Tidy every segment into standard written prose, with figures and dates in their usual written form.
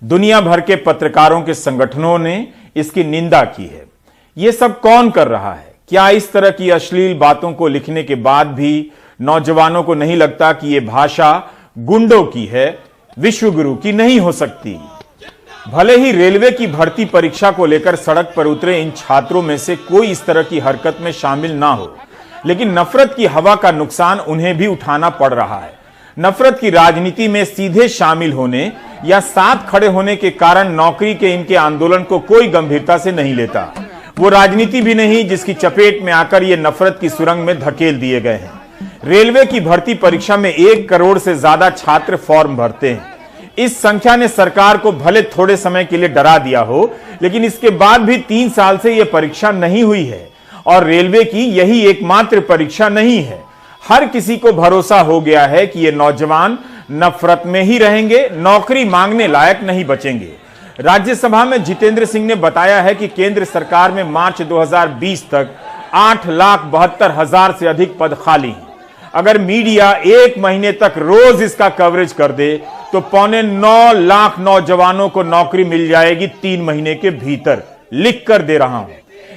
दुनिया भर के पत्रकारों के संगठनों ने इसकी निंदा की है। यह सब कौन कर रहा है? क्या इस तरह की अश्लील बातों को लिखने के बाद भी नौजवानों को नहीं लगता कि यह भाषा गुंडों की है, विश्वगुरु की नहीं हो सकती? भले ही रेलवे की भर्ती परीक्षा को लेकर सड़क पर उतरे इन छात्रों में से कोई इस तरह की हरकत में शामिल ना हो, लेकिन नफरत की हवा का नुकसान उन्हें भी उठाना पड़ रहा है। नफरत की राजनीति में सीधे शामिल होने या साथ खड़े होने के कारण नौकरी के इनके आंदोलन को कोई गंभीरता से नहीं लेता। वो राजनीति भी नहीं जिसकी चपेट में आकर ये नफरत की सुरंग में धकेल दिए गए हैं। रेलवे की भर्ती परीक्षा में 1 करोड़ से ज्यादा छात्र फॉर्म भरते हैं। इस संख्या ने सरकार को भले थोड़े समय के लिए डरा दिया हो, लेकिन इसके बाद भी 3 साल से यह परीक्षा नहीं हुई है और रेलवे की यही एकमात्र परीक्षा नहीं है। हर किसी को भरोसा हो गया है कि ये नौजवान नफरत में ही रहेंगे, नौकरी मांगने लायक नहीं बचेंगे। राज्यसभा में जितेंद्र सिंह ने बताया है कि केंद्र सरकार में मार्च 2020 तक 8,72,000 से अधिक पद खाली हैं। अगर मीडिया 1 महीने तक रोज इसका कवरेज कर दे तो 8.25 लाख नौजवानों को नौकरी मिल जाएगी 3 महीने के भीतर। लिख कर दे रहा हूं।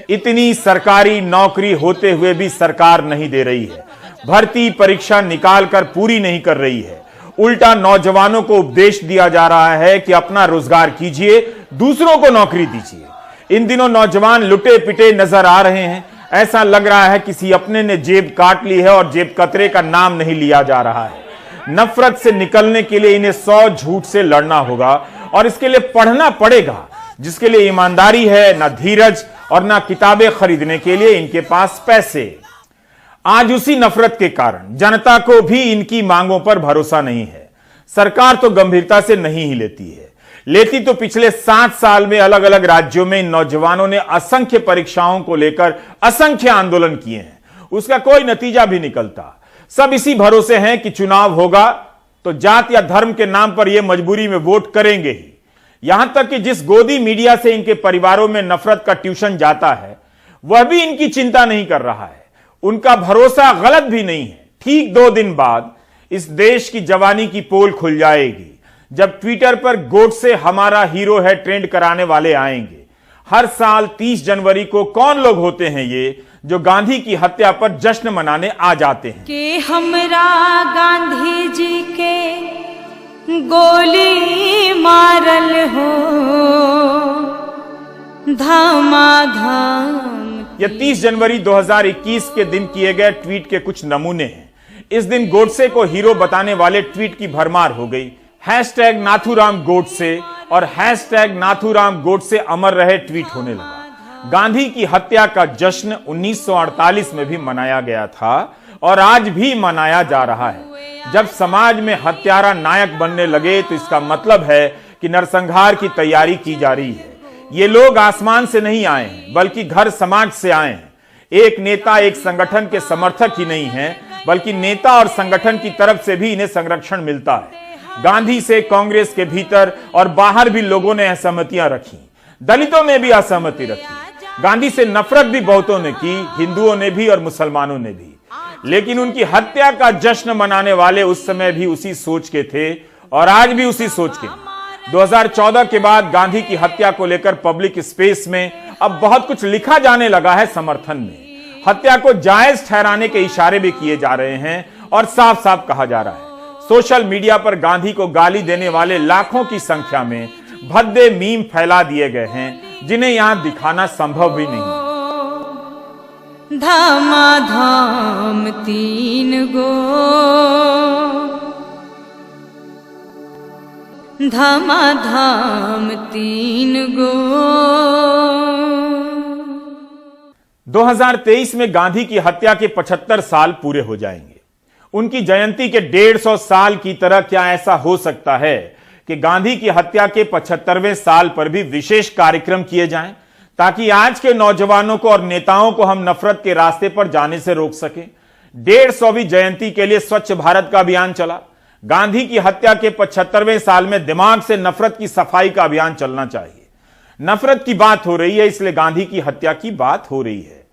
इतनी सरकारी नौकरी होते हुए भी सरकार नहीं दे रही है। भर्ती परीक्षा निकाल कर पूरी नहीं कर रही है। उल्टा नौजवानों को उपदेश दिया जा रहा है कि अपना रोजगार कीजिए, दूसरों को नौकरी दीजिए। इन दिनों नौजवान लुटे पिटे नजर आ रहे हैं। ऐसा लग रहा है किसी अपने ने जेब काट ली है और जेब कतरे का नाम नहीं लिया जा रहा है। नफरत से निकलने के लिए इन्हें 100 झूठ से लड़ना होगा और इसके लिए पढ़ना पड़ेगा, जिसके लिए ईमानदारी है, ना धीरज और ना किताबें खरीदने के लिए इनके पास पैसे। आज उसी नफरत के कारण जनता को भी इनकी मांगों पर भरोसा नहीं है। सरकार तो गंभीरता से नहीं ही लेती तो पिछले 7 साल में अलग अलग राज्यों में इन नौजवानों ने असंख्य परीक्षाओं को लेकर असंख्य आंदोलन किए हैं। उसका कोई नतीजा भी निकलता। सब इसी भरोसे हैं कि चुनाव होगा तो जात या धर्म के नाम पर यह मजबूरी में वोट करेंगे ही। यहां तक कि जिस गोदी मीडिया से इनके परिवारों में नफरत का ट्यूशन जाता है, वह भी इनकी चिंता नहीं कर रहा है। उनका भरोसा गलत भी नहीं है। ठीक 2 दिन बाद इस देश की जवानी की पोल खुल जाएगी, जब ट्विटर पर गोडसे हमारा हीरो है ट्रेंड कराने वाले आएंगे। हर साल 30 जनवरी को कौन लोग होते हैं ये जो गांधी की हत्या पर जश्न मनाने आ जाते हैं कि हमरा गांधी जी के गोली मारल हो धमाधम। ये 30 जनवरी 2021 के दिन किए गए ट्वीट के कुछ नमूने हैं। इस दिन गोडसे को हीरो बताने वाले ट्वीट की भरमार हो गई। #नाथूराम गोडसे और #नाथूराम गोडसे अमर रहे ट्वीट होने लगा। गांधी की हत्या का जश्न 1948 में भी मनाया गया था और आज भी मनाया जा रहा है। जब समाज में हत्यारा नायक बनने लगे तो इसका मतलब है कि नरसंहार की तैयारी की जा रही है। ये लोग आसमान से नहीं आए हैं, बल्कि घर समाज से आए हैं। एक नेता एक संगठन के समर्थक ही नहीं है, बल्कि नेता और संगठन की तरफ से भी इन्हें संरक्षण मिलता है। गांधी से कांग्रेस के भीतर और बाहर भी लोगों ने असहमतियां रखी। दलितों ने भी असहमति रखी। गांधी से नफरत भी बहुतों ने की, हिंदुओं ने भी और मुसलमानों ने भी। लेकिन उनकी हत्या का जश्न मनाने वाले उस समय भी उसी सोच के थे और आज भी उसी सोच के। 2014 के बाद गांधी की हत्या को लेकर पब्लिक स्पेस में अब बहुत कुछ लिखा जाने लगा है समर्थन में। हत्या को जायज ठहराने के इशारे भी किए जा रहे हैं और साफ साफ कहा जा रहा है। सोशल मीडिया पर गांधी को गाली देने वाले लाखों की संख्या में भद्दे मीम फैला दिए गए हैं, जिन्हें यहां दिखाना संभव भी नहीं। धमाधम 3 गो, धमाधम 3 गो। 2023 में गांधी की हत्या के 75 साल पूरे हो जाएंगे। उनकी जयंती के 150 साल की तरह क्या ऐसा हो सकता है कि गांधी की हत्या के 75वें साल पर भी विशेष कार्यक्रम किए जाएं, ताकि आज के नौजवानों को और नेताओं को हम नफरत के रास्ते पर जाने से रोक सकें। 150वीं जयंती के लिए स्वच्छ भारत का अभियान चला। गांधी की हत्या के 75वें साल में दिमाग से नफरत की सफाई का अभियान चलना चाहिए। नफरत की बात हो रही है, इसलिए गांधी की हत्या की बात हो रही है।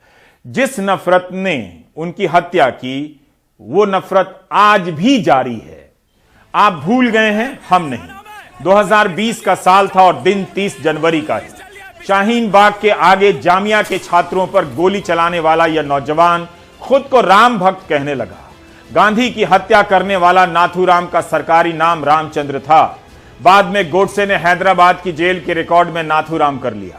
जिस नफरत ने उनकी हत्या की, वो नफरत आज भी जारी है। आप भूल गए हैं, हम नहीं। 2020 का साल था और दिन 30 जनवरी का है। शाहीन बाग के आगे जामिया के छात्रों पर गोली चलाने वाला यह नौजवान खुद को राम भक्त कहने लगा। गांधी की हत्या करने वाला नाथूराम का सरकारी नाम रामचंद्र था। बाद में गोडसे ने हैदराबाद की जेल के रिकॉर्ड में नाथूराम कर लिया।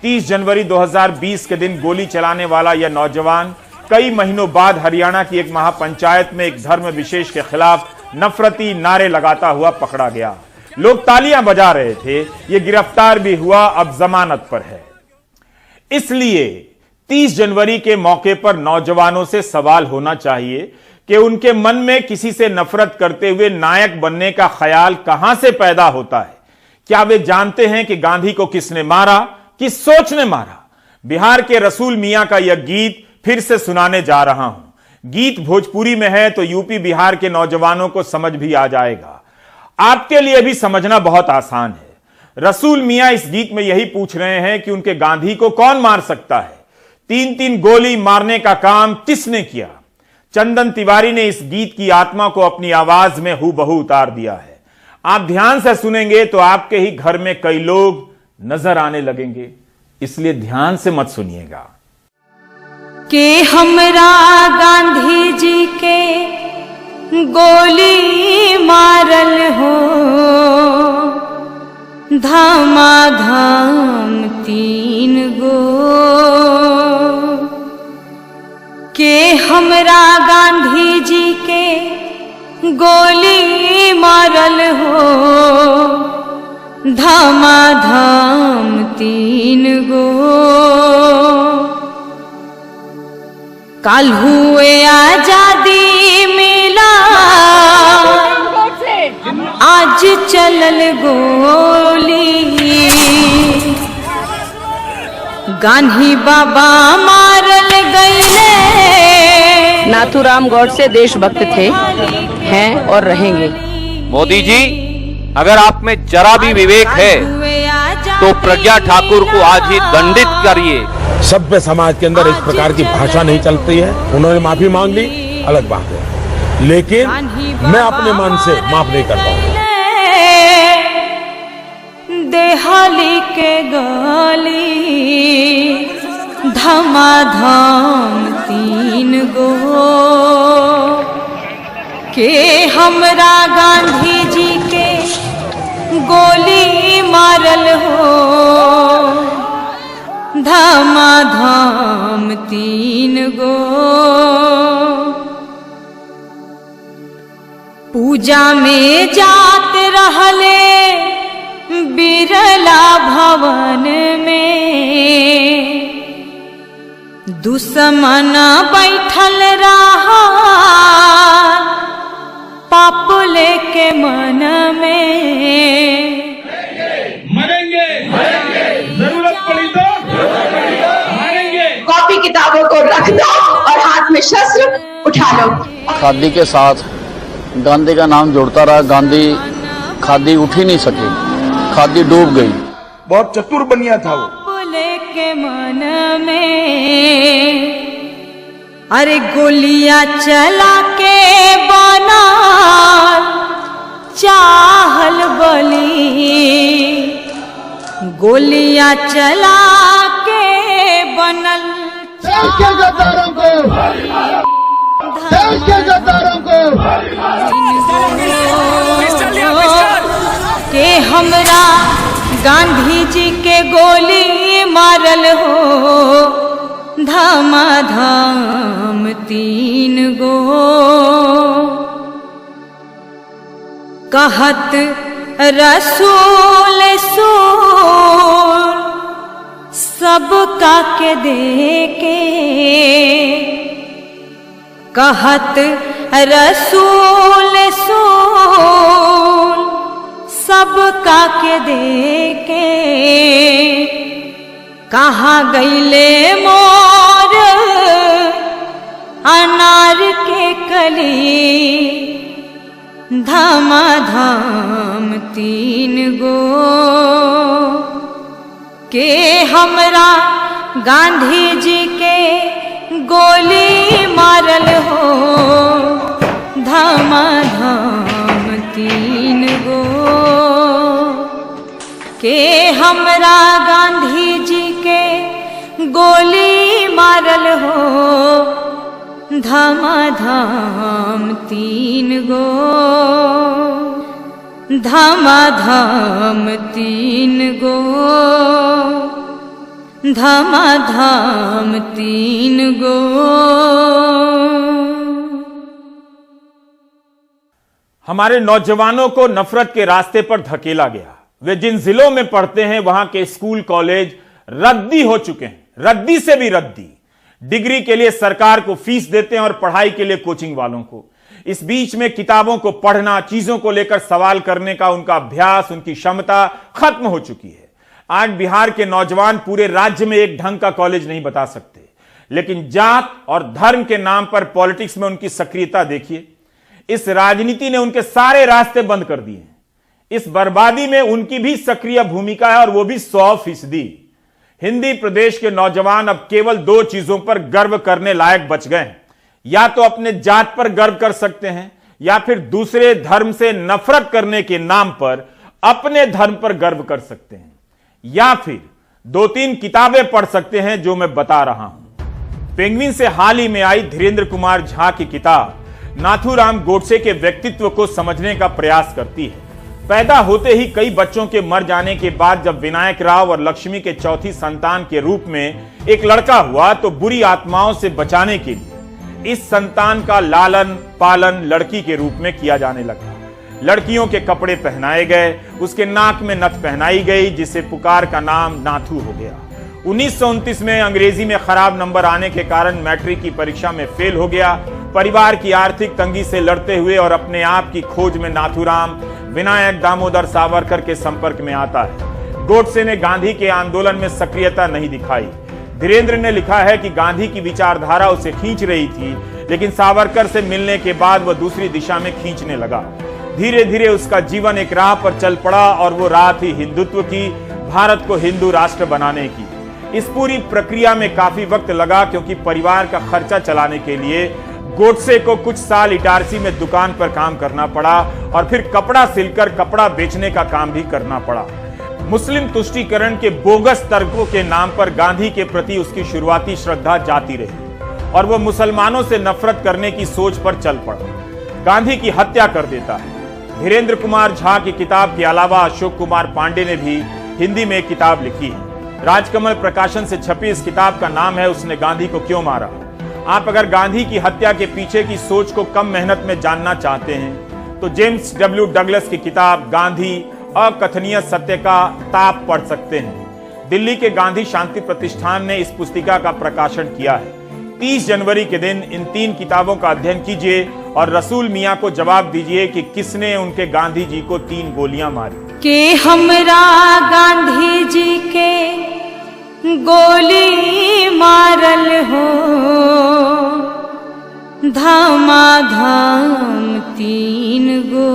30 जनवरी 2020 के दिन गोली चलाने वाला यह नौजवान कई महीनों बाद हरियाणा की एक महापंचायत में एक धर्म विशेष के खिलाफ नफरती नारे लगाता हुआ पकड़ा गया। लोग तालियां बजा रहे थे। यह गिरफ्तार भी हुआ, अब जमानत पर है। इसलिए 30 जनवरी के मौके पर नौजवानों से सवाल होना चाहिए कि उनके मन में किसी से नफरत करते हुए नायक बनने का ख्याल कहां से पैदा होता है। क्या वे जानते हैं कि गांधी को किसने मारा, किस सोच ने मारा? बिहार के रसूल मियां का यह गीत फिर से सुनाने जा रहा हूं। गीत भोजपुरी में है तो यूपी बिहार के नौजवानों को समझ भी आ जाएगा। आपके लिए भी समझना बहुत आसान है। रसूल मियां इस गीत में यही पूछ रहे हैं कि उनके गांधी को कौन मार सकता है। 3-3 गोली मारने का काम किसने किया? चंदन तिवारी ने इस गीत की आत्मा को अपनी आवाज में हूबहू उतार दिया है। आप ध्यान से सुनेंगे तो आपके ही घर में कई लोग नजर आने लगेंगे, इसलिए ध्यान से मत सुनिएगा। के हमरा गांधी जी के गोली मारल हो, धमाधम 3 गो। के हमरा गांधी जी के गोली मारल हो, धमाधम 3 गो। काल हुए आजादी मिला, आज चलल गोली। गांधी बाबा मारल गईले। नाथूराम गौडसे देशभक्त थे, हैं और रहेंगे। मोदी जी, अगर आप में जरा भी विवेक है तो प्रज्ञा ठाकुर को आज ही दंडित करिए। सभ्य समाज के अंदर इस प्रकार की भाषा नहीं चलती है। उन्होंने माफी मांग ली, अलग बात है, लेकिन मैं अपने मन से माफ नहीं कर पाऊंगा। देहाली के गली, धमाधम 3 गो। के हमरा गांधी जी के गोली मारल हो, धमाधम 3 गो। पूजा में जात रहले बिरला भवन में, दुश्मन बैठल रहा पाप लेके मन में। मरेंगे, जरूरत पड़ी तो मरेंगे। कॉपी किताबों को रख दो और हाथ में शस्त्र उठा लो। खादी के साथ गांधी का नाम जुड़ता रहा। गांधी खादी उठ ही नहीं सकी, खादी डूब गई। बहुत चतुर बनिया था वो। के मन में अरे गोलियां चला के बना चाहल बली, गोलियां चला के बनल गद्दारों के हमरा गांधी जी के गोली मारल हो, धमाधम 3 गो। कहत रसूल सूर सबका के देके, कहत रसूल सूर सबका के देके। कहाँ गईले मोर अनार के कली, धमाधम 3 गो। के हमरा गांधी जी के गोली मारल हो, धमाधम 3 गो। के हमरा गांधी जी के गोली मारल हो धमाधम 3 गो धमाधम 3 गो धमाधम 3 गो। हमारे नौजवानों को नफरत के रास्ते पर धकेला गया। वे जिन जिलों में पढ़ते हैं वहां के स्कूल कॉलेज रद्दी हो चुके हैं, रद्दी से भी रद्दी। डिग्री के लिए सरकार को फीस देते हैं और पढ़ाई के लिए कोचिंग वालों को। इस बीच में किताबों को पढ़ना, चीजों को लेकर सवाल करने का उनका अभ्यास, उनकी क्षमता खत्म हो चुकी है। आज बिहार के नौजवान पूरे राज्य में एक ढंग का कॉलेज नहीं बता सकते, लेकिन जात और धर्म के नाम पर पॉलिटिक्स में उनकी सक्रियता देखिए। इस राजनीति ने उनके सारे रास्ते बंद कर दिए। इस बर्बादी में उनकी भी सक्रिय भूमिका है और वो भी 100%। हिंदी प्रदेश के नौजवान अब केवल 2 चीजों पर गर्व करने लायक बच गए हैं। या तो अपने जात पर गर्व कर सकते हैं, या फिर दूसरे धर्म से नफरत करने के नाम पर अपने धर्म पर गर्व कर सकते हैं, या फिर 2-3 किताबें पढ़ सकते हैं जो मैं बता रहा हूं। पेंगुइन से हाल ही में आई धीरेन्द्र कुमार झा की किताब नाथूराम गोडसे के व्यक्तित्व को समझने का प्रयास करती है। पैदा होते ही कई बच्चों के मर जाने के बाद जब विनायक राव और लक्ष्मी के चौथी संतान के रूप में एक लड़का हुआ, तो बुरी आत्माओं से बचाने के लिए इस संतान का लालन पालन लड़की के रूप में किया जाने लगा। लड़कियों के कपड़े पहनाए गए, उसके नाक में नथ पहनाई गई, जिसे पुकार का नाम नाथू हो गया। 1929 में अंग्रेजी में खराब नंबर आने के कारण मैट्रिक की परीक्षा में फेल हो गया। परिवार की आर्थिक तंगी से लड़ते हुए और अपने आप की खोज में नाथूराम विनायक दामोदर सावरकर के संपर्क में आता है। गोडसे ने गांधी के आंदोलन में सक्रियता नहीं दिखाई। धीरेन्द्र ने लिखा है कि गांधी की विचारधारा उसे खींच रही थी, लेकिन सावरकर से मिलने के बाद वह दूसरी दिशा में खींचने लगा। धीरे धीरे उसका जीवन एक राह पर चल पड़ा और वो राह थी हिंदुत्व की, भारत को हिंदू राष्ट्र बनाने की। इस पूरी प्रक्रिया में काफी वक्त लगा, क्योंकि परिवार का खर्चा चलाने के लिए गोडसे को कुछ साल इटारसी में दुकान पर काम करना पड़ा और फिर कपड़ा सिलकर कपड़ा बेचने का काम भी करना पड़ा। मुस्लिम तुष्टीकरण के बोगस तर्कों के नाम पर गांधी के प्रति उसकी शुरुआती श्रद्धा जाती रही और वह मुसलमानों से नफरत करने की सोच पर चल पड़ा। गांधी की हत्या कर देता है। धीरेन्द्र कुमार झा की किताब के अलावा अशोक कुमार पांडे ने भी हिंदी में एक किताब लिखी है। राजकमल प्रकाशन से छपी इस किताब का नाम है उसने गांधी को क्यों मारा। आप अगर गांधी की हत्या के पीछे की सोच को कम मेहनत में जानना चाहते हैं तो जेम्स डब्ल्यू डगलस की किताब गांधी अकथनीय सत्य का ताप पढ़ सकते हैं। दिल्ली के गांधी शांति प्रतिष्ठान ने इस पुस्तिका का प्रकाशन किया है। 30 जनवरी के दिन इन 3 किताबों का अध्ययन कीजिए और रसूल मियां को जवाब दीजिए कि किसने उनके गांधी जी को 3 गोलियां मारी। के हमरा गांधी जी के गोली मारल हो धमाधम 3 गो।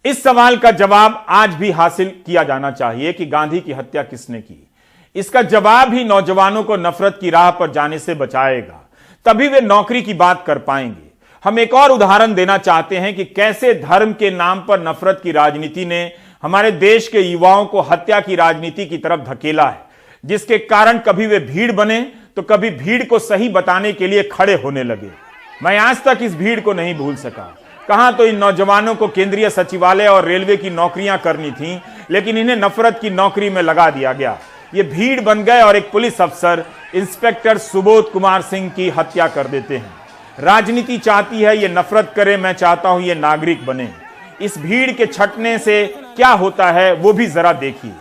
इस सवाल का जवाब आज भी हासिल किया जाना चाहिए कि गांधी की हत्या किसने की। इसका जवाब ही नौजवानों को नफरत की राह पर जाने से बचाएगा, तभी वे नौकरी की बात कर पाएंगे। हम एक और उदाहरण देना चाहते हैं कि कैसे धर्म के नाम पर नफरत की राजनीति ने हमारे देश के युवाओं को हत्या की राजनीति की तरफ धकेला है, जिसके कारण कभी वे भीड़ बने तो कभी भीड़ को सही बताने के लिए खड़े होने लगे। मैं आज तक इस भीड़ को नहीं भूल सका। कहां तो इन नौजवानों को केंद्रीय सचिवालय और रेलवे की नौकरियां करनी थी, लेकिन इन्हें नफरत की नौकरी में लगा दिया गया। ये भीड़ बन गए और एक पुलिस अफसर इंस्पेक्टर सुबोध कुमार सिंह की हत्या कर देते हैं। राजनीति चाहती है ये नफरत करे, मैं चाहता हूं ये नागरिक बने। इस भीड़ के छटने से क्या होता है वो भी जरा देखिए।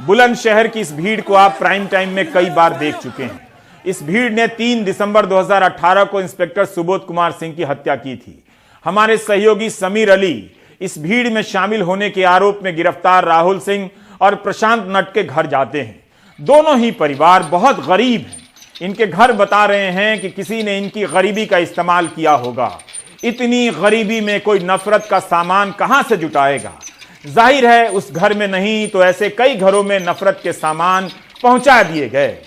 बुलंदशहर की इस भीड़ को आप प्राइम टाइम में कई बार देख चुके हैं। इस भीड़ ने 3 दिसंबर 2018 को इंस्पेक्टर सुबोध कुमार सिंह की हत्या की थी। हमारे सहयोगी समीर अली इस भीड़ में शामिल होने के आरोप में गिरफ्तार राहुल सिंह और प्रशांत नट के घर जाते हैं। दोनों ही परिवार बहुत गरीब हैं। इनके घर बता रहे हैं कि किसी ने इनकी गरीबी का इस्तेमाल किया होगा। इतनी गरीबी में कोई नफरत का सामान कहां से जुटाएगा। जाहिर है उस घर में नहीं तो ऐसे कई घरों में नफरत के सामान पहुंचा दिए गए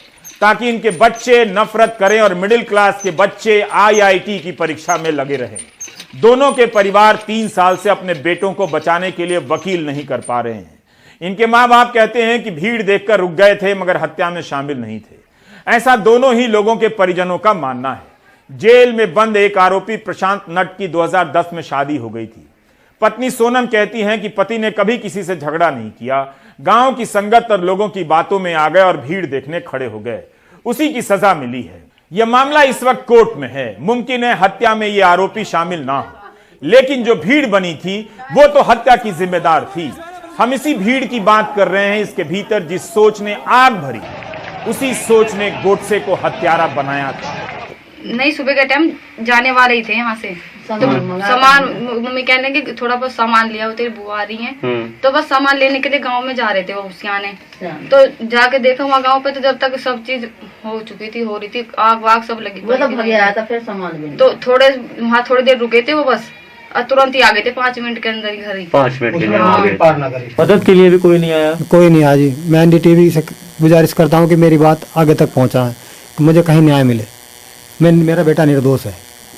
ताकि इनके बच्चे नफरत करें और मिडिल क्लास के बच्चे IIT की परीक्षा में लगे रहें। दोनों के परिवार 3 साल से अपने बेटों को बचाने के लिए वकील नहीं कर पा रहे हैं। इनके मां बाप कहते हैं कि भीड़ देखकर रुक गए थे मगर हत्या में शामिल नहीं थे। ऐसा दोनों ही लोगों के परिजनों का मानना है। जेल में बंद एक आरोपी प्रशांत नट की 2010 में शादी हो गई थी। पत्नी सोनम कहती हैं कि पति ने कभी किसी से झगड़ा नहीं किया, गांव की संगत और लोगों की बातों में आ गए और भीड़ देखने खड़े हो गए, उसी की सजा मिली है। यह मामला इस वक्त कोर्ट में है। मुमकिन है हत्या में यह आरोपी शामिल ना हो, लेकिन जो भीड़ बनी थी वो तो हत्या की जिम्मेदार थी। हम इसी भीड़ की बात कर रहे हैं। इसके भीतर जिस सोच ने आग भरी, उसी सोच ने गोडसे को हत्यारा बनाया था। नहीं, सुबह के टाइम जाने वाले ही थे यहाँ से, तो सामान मम्मी कहने की थोड़ा बहुत सामान लिया, वो तेरी बुआ आ रही है, तो बस सामान लेने के लिए गांव में जा रहे थे वो सियाने। तो जाके देखा वहाँ गांव पे, तो जब तक सब चीज हो रही थी, आग वाग सब लगी, वो तो भाग रहा था। फिर सामान तो वहाँ थोड़ी देर रुके थे वो, बस तुरंत ही आ गए थे 5 मिनट के अंदर ही घर ही। 5 मिनट के लिए मदद के लिए भी कोई नहीं आया? कोई नहीं आया जी। मैं NDTV से गुजारिश करता हूँ कि मेरी बात आगे तक पहुँचाएं, मुझे कहीं न्याय मिले। मेरा बेटा निर्दोष है।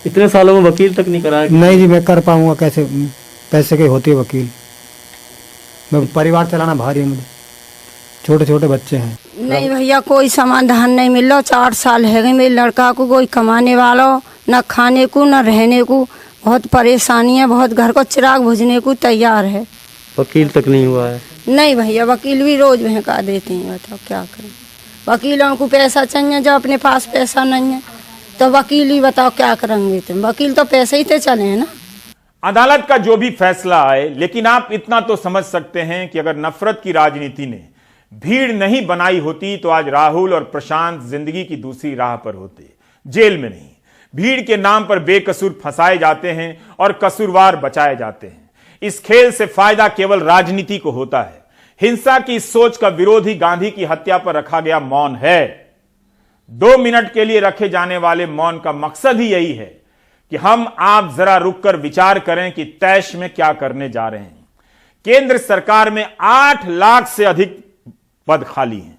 इतने सालों में वकील तक नहीं कराया? नहीं जी, मैं कर पाऊंगा कैसे? पैसे की होती है वकील। मैं परिवार चलाना भारी है मुझे, छोटे छोटे बच्चे हैं। नहीं भैया, कोई समाधान नहीं मिल रहा। 4 साल है गए मेरे लड़का को, कोई कमाने वाला न खाने को न रहने को, बहुत परेशानी है, बहुत घर को चिराग बुझने को तैयार है। वकील तक नहीं हुआ है? नहीं भैया, वकील भी रोज बहका देते हैं। बताओ क्या करें, वकीलों को पैसा चाहिए, जब अपने पास पैसा नहीं है तो वकील ही बताओ क्या करेंगे तुम। वकील तो पैसे ही तो चले हैं ना। अदालत का जो भी फैसला आए, लेकिन आप इतना तो समझ सकते हैं कि अगर नफरत की राजनीति ने भीड़ नहीं बनाई होती तो आज राहुल और प्रशांत जिंदगी की दूसरी राह पर होते, जेल में नहीं। भीड़ के नाम पर बेकसूर फंसाए जाते हैं और कसूरवार बचाए जाते हैं। इस खेल से फायदा केवल राजनीति को होता है। हिंसा की इस सोच का विरोधी गांधी की हत्या पर रखा गया मौन है। 2 मिनट के लिए रखे जाने वाले मौन का मकसद ही यही है कि हम आप जरा रुककर विचार करें कि तैश में क्या करने जा रहे हैं। केंद्र सरकार में 8 लाख से अधिक पद खाली हैं।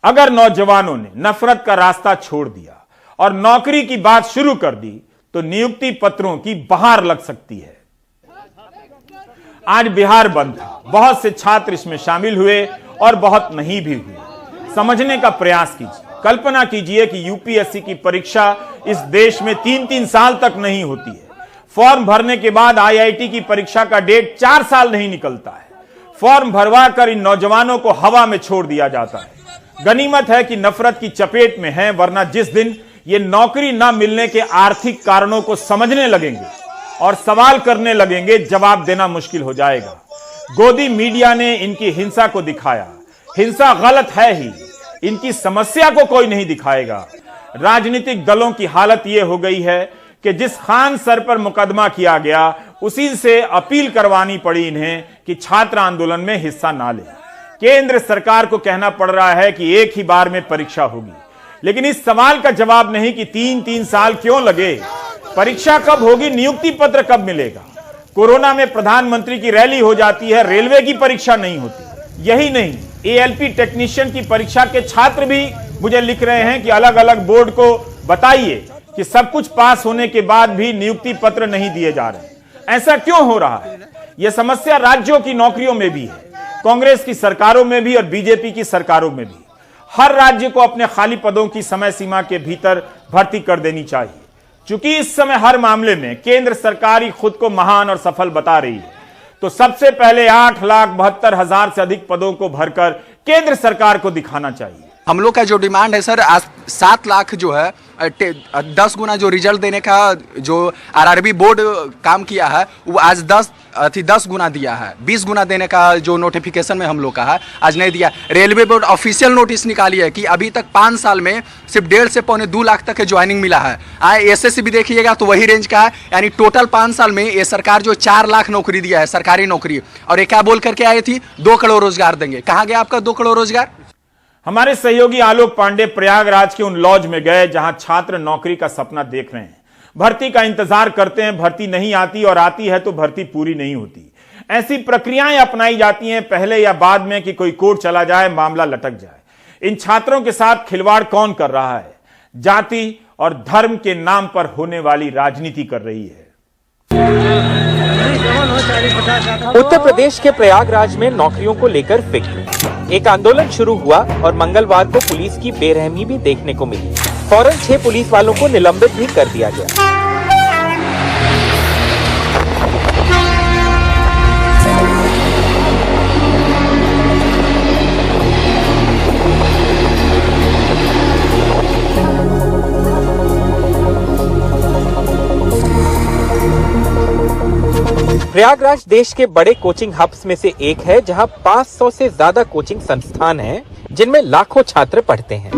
अगर नौजवानों ने नफरत का रास्ता छोड़ दिया और नौकरी की बात शुरू कर दी तो नियुक्ति पत्रों की बहार लग सकती है। आज बिहार बंद था, बहुत से छात्र इसमें शामिल हुए और बहुत नहीं भी हुए। समझने का प्रयास कीजिए। कल्पना कीजिए कि यूपीएससी की परीक्षा इस देश में 3-3 साल तक नहीं होती है। फॉर्म भरने के बाद आईआईटी की परीक्षा का डेट 4 साल नहीं निकलता है। फॉर्म भरवा कर इन नौजवानों को हवा में छोड़ दिया जाता है। गनीमत है कि नफरत की चपेट में है, वरना जिस दिन ये नौकरी ना मिलने के आर्थिक कारणों को समझने लगेंगे और सवाल करने लगेंगे, जवाब देना मुश्किल हो जाएगा। गोदी मीडिया ने इनकी हिंसा को दिखाया। हिंसा गलत है ही, इनकी समस्या को कोई नहीं दिखाएगा। राजनीतिक दलों की हालत यह हो गई है कि जिस खान सर पर मुकदमा किया गया, उसी से अपील करवानी पड़ी इन्हें कि छात्र आंदोलन में हिस्सा ना लें। केंद्र सरकार को कहना पड़ रहा है कि एक ही बार में परीक्षा होगी, लेकिन इस सवाल का जवाब नहीं कि 3-3 साल क्यों लगे। परीक्षा कब होगी, नियुक्ति पत्र कब मिलेगा। कोरोना में प्रधानमंत्री की रैली हो जाती है, रेलवे की परीक्षा नहीं होती। यही नहीं, एएलपी टेक्नीशियन की परीक्षा के छात्र भी मुझे लिख रहे हैं कि अलग अलग बोर्ड को बताइए कि सब कुछ पास होने के बाद भी नियुक्ति पत्र नहीं दिए जा रहे। ऐसा क्यों हो रहा है? यह समस्या राज्यों की नौकरियों में भी है, कांग्रेस की सरकारों में भी और बीजेपी की सरकारों में भी। हर राज्य को अपने खाली पदों की समय सीमा के भीतर भर्ती कर देनी चाहिए। चूंकि इस समय हर मामले में केंद्र सरकार ही खुद को महान और सफल बता रही है, तो सबसे पहले 8,72,000 से अधिक पदों को भरकर केंद्र सरकार को दिखाना चाहिए। हम लोग का जो डिमांड है सर, आज 7 लाख जो है 10 गुना जो रिजल्ट देने का जो आरआरबी बोर्ड काम किया है, वो आज 10 गुना दिया है। 20 गुना देने का जो नोटिफिकेशन में हम लोग का है, आज नहीं दिया। रेलवे बोर्ड ऑफिशियल नोटिस निकाली है कि अभी तक 5 साल में सिर्फ 1.5 से पौने 2 लाख तक ज्वाइनिंग मिला है। एसएससी भी देखिएगा तो वही रेंज का है, यानी टोटल 5 साल में ये सरकार जो 4 लाख नौकरी दिया है, सरकारी नौकरी। और ये क्या बोल करके आई थी, 2 करोड़ रोजगार देंगे। कहाँ गया आपका 2 करोड़ रोजगार? हमारे सहयोगी आलोक पांडे प्रयागराज के उन लॉज में गए जहां छात्र नौकरी का सपना देख रहे हैं, भर्ती का इंतजार करते हैं। भर्ती नहीं आती और आती है तो भर्ती पूरी नहीं होती। ऐसी प्रक्रियाएं अपनाई जाती हैं पहले या बाद में कि कोई कोर्ट चला जाए, मामला लटक जाए। इन छात्रों के साथ खिलवाड़ कौन कर रहा है? जाति और धर्म के नाम पर होने वाली राजनीति कर रही है। उत्तर प्रदेश के प्रयागराज में नौकरियों को लेकर फिक्र। एक आंदोलन शुरू हुआ और मंगलवार को पुलिस की बेरहमी भी देखने को मिली। फौरन 6 पुलिस वालों को निलंबित भी कर दिया गया। प्रयागराज देश के बड़े कोचिंग हब्स में से एक है, जहां 500 से ज्यादा कोचिंग संस्थान हैं, जिनमें लाखों छात्र पढ़ते हैं।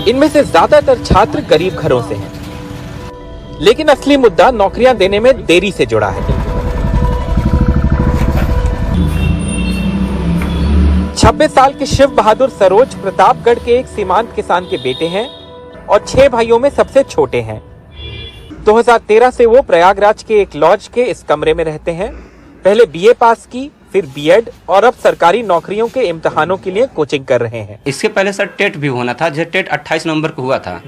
इनमें से ज्यादातर छात्र गरीब घरों से हैं, लेकिन असली मुद्दा नौकरियां देने में देरी से जुड़ा है। 26 साल के शिव बहादुर सरोज प्रतापगढ़ के एक सीमांत किसान के बेटे हैं और 6 भाइयों में सबसे छोटे हैं। 2013 से वो प्रयागराज के एक लॉज के इस कमरे में रहते हैं। पहले बीए पास की, फिर बीएड और अब सरकारी नौकरियों के इम्तिहानों के लिए कोचिंग कर रहे हैं। इसके पहले सर टेट भी होना था, जैसे टेट 28 नवंबर को हुआ था।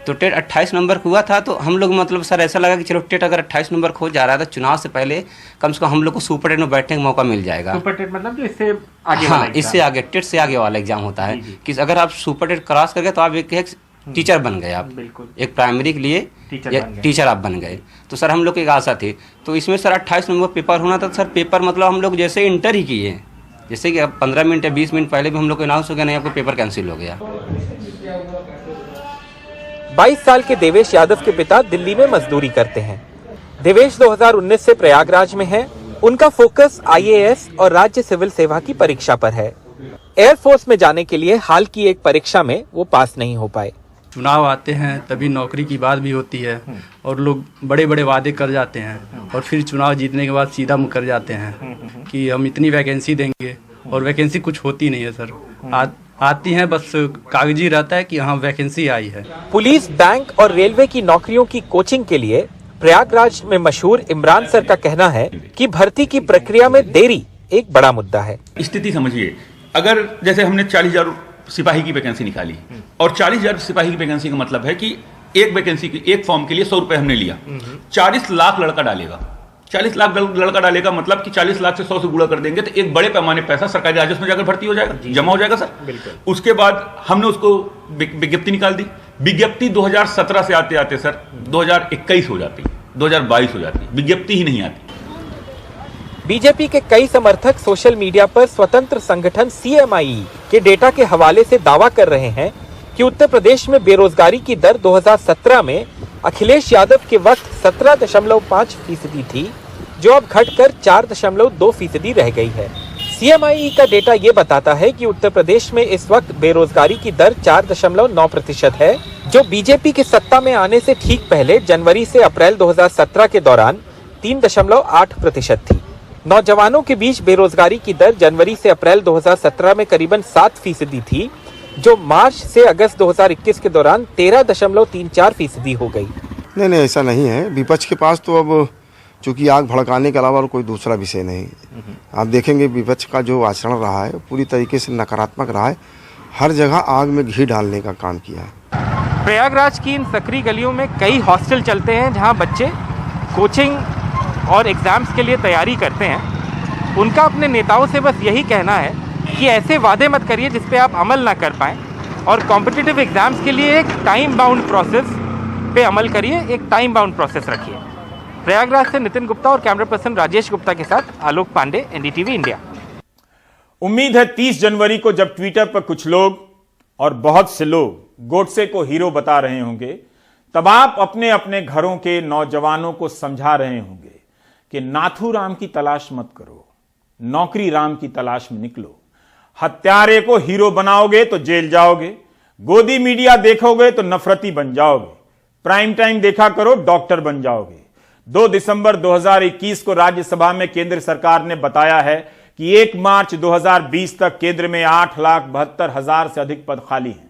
तो टेट 28 नवंबर को हुआ था, तो हम लोग मतलब सर ऐसा लगा कि चलो टेट अगर 28 नवंबर को हो जा रहा था, चुनाव से पहले कम से कम हम लोग को सुपर टेट में बैठने का मौका मिल जाएगा। सुपर टेट मतलब जो इससे आगे हाँ, इससे आगे टेट से आगे वाला एग्जाम होता है कि अगर आप सुपर टेट क्रॉस कर गए तो आप एक टीचर बन गए। आप एक प्राइमरी के लिए टीचर आप बन गए। तो सर हम लोग की एक आशा थी, तो इसमें सर 28 नवंबर पेपर होना था। सर पेपर मतलब हम लोग जैसे इंटर ही किए, जैसे कि 15 मिनट या 20 मिनट पहले भी हम लोग को अनाउंस हो गया, नहीं आपको पेपर कैंसिल हो गया। 22 साल के देवेश यादव के पिता दिल्ली में मजदूरी करते हैं। देवेश 2019 से प्रयागराज में है। उनका फोकस आईएएस और राज्य सिविल सेवा की परीक्षा पर है। एयरफोर्स में जाने के लिए हाल की एक परीक्षा में वो पास नहीं हो पाए। चुनाव आते हैं तभी नौकरी की बात भी होती है, और लोग बड़े बड़े वादे कर जाते हैं और फिर चुनाव जीतने के बाद सीधा मुकर जाते हैं कि हम इतनी वैकेंसी देंगे, और वैकेंसी कुछ होती नहीं है सर। आती हैं, बस कागजी रहता है कि हाँ वैकेंसी आई है। पुलिस, बैंक और रेलवे की नौकरियों की कोचिंग के लिए प्रयागराज में मशहूर इमरान सर का कहना है कि भर्ती की प्रक्रिया में देरी एक बड़ा मुद्दा है। स्थिति समझिए, अगर जैसे हमने 40,000 सिपाही की वैकेंसी निकाली और 40,000 सिपाही की वैकेंसी का मतलब है कि एक वैकेंसी की एक फॉर्म के लिए 100 रुपए हमने लिया, 40 लाख लड़का डालेगा। 40 लाख लड़का डालेगा मतलब कि 40 लाख से 100 से गुणा कर देंगे तो एक बड़े पैमाने पैसा सरकारी राजस्व में जाकर भर्ती हो जाएगा, जमा हो जाएगा सर। उसके बाद हमने उसको विज्ञप्ति निकाल दी। विज्ञप्ति 2017 से आते आते सर 2021 हो जाती, 2022 हो जाती, विज्ञप्ति ही नहीं आती। बीजेपी के कई समर्थक सोशल मीडिया पर स्वतंत्र संगठन CMIE के डेटा के हवाले से दावा कर रहे हैं कि उत्तर प्रदेश में बेरोजगारी की दर 2017 में अखिलेश यादव के वक्त 17.5% थी, जो अब घटकर 4.2% रह गई है। CMIE का डेटा ये बताता है कि उत्तर प्रदेश में इस वक्त बेरोजगारी की दर 4.9% है, जो बीजेपी के सत्ता में आने से ठीक पहले जनवरी से अप्रैल 2017 के दौरान 3.8% थी। नौजवानों के बीच बेरोजगारी की दर जनवरी से अप्रैल 2017 में करीबन 7% थी, जो मार्च से अगस्त 2021 के दौरान 13.34% हो गई। नहीं, ऐसा नहीं है। विपक्ष के पास तो अब चूंकि आग भड़काने के अलावा और कोई दूसरा विषय नहीं। आप देखेंगे विपक्ष का जो आचरण रहा है पूरी तरीके से नकारात्मक रहा है। हर जगह आग में घी डालने का काम किया है। प्रयागराज की इन सकरी गलियों में कई हॉस्टल चलते हैं, जहां बच्चे कोचिंग और एग्जाम्स के लिए तैयारी करते हैं। उनका अपने नेताओं से बस यही कहना है कि ऐसे वादे मत करिए जिस पे आप अमल ना कर पाएं, और कॉम्पिटिटिव एग्जाम्स के लिए एक टाइम बाउंड प्रोसेस पे अमल करिए, एक टाइम बाउंड प्रोसेस रखिए। प्रयागराज से नितिन गुप्ता और कैमरा पर्सन राजेश गुप्ता के साथ आलोक पांडे, NDTV इंडिया। उम्मीद है 30 जनवरी को जब ट्विटर पर कुछ लोग और बहुत से लोग गोडसे को हीरो बता रहे होंगे, तब आप अपने अपने घरों के नौजवानों को समझा रहे होंगे कि नाथू राम की तलाश मत करो, नौकरी राम की तलाश में निकलो। हत्यारे को हीरो बनाओगे तो जेल जाओगे, गोदी मीडिया देखोगे तो नफरती बन जाओगे, प्राइम टाइम देखा करो डॉक्टर बन जाओगे। 2 दिसंबर 2021 को राज्यसभा में केंद्र सरकार ने बताया है कि 1 मार्च 2020 तक केंद्र में 8,72,000 से अधिक पद खाली हैं।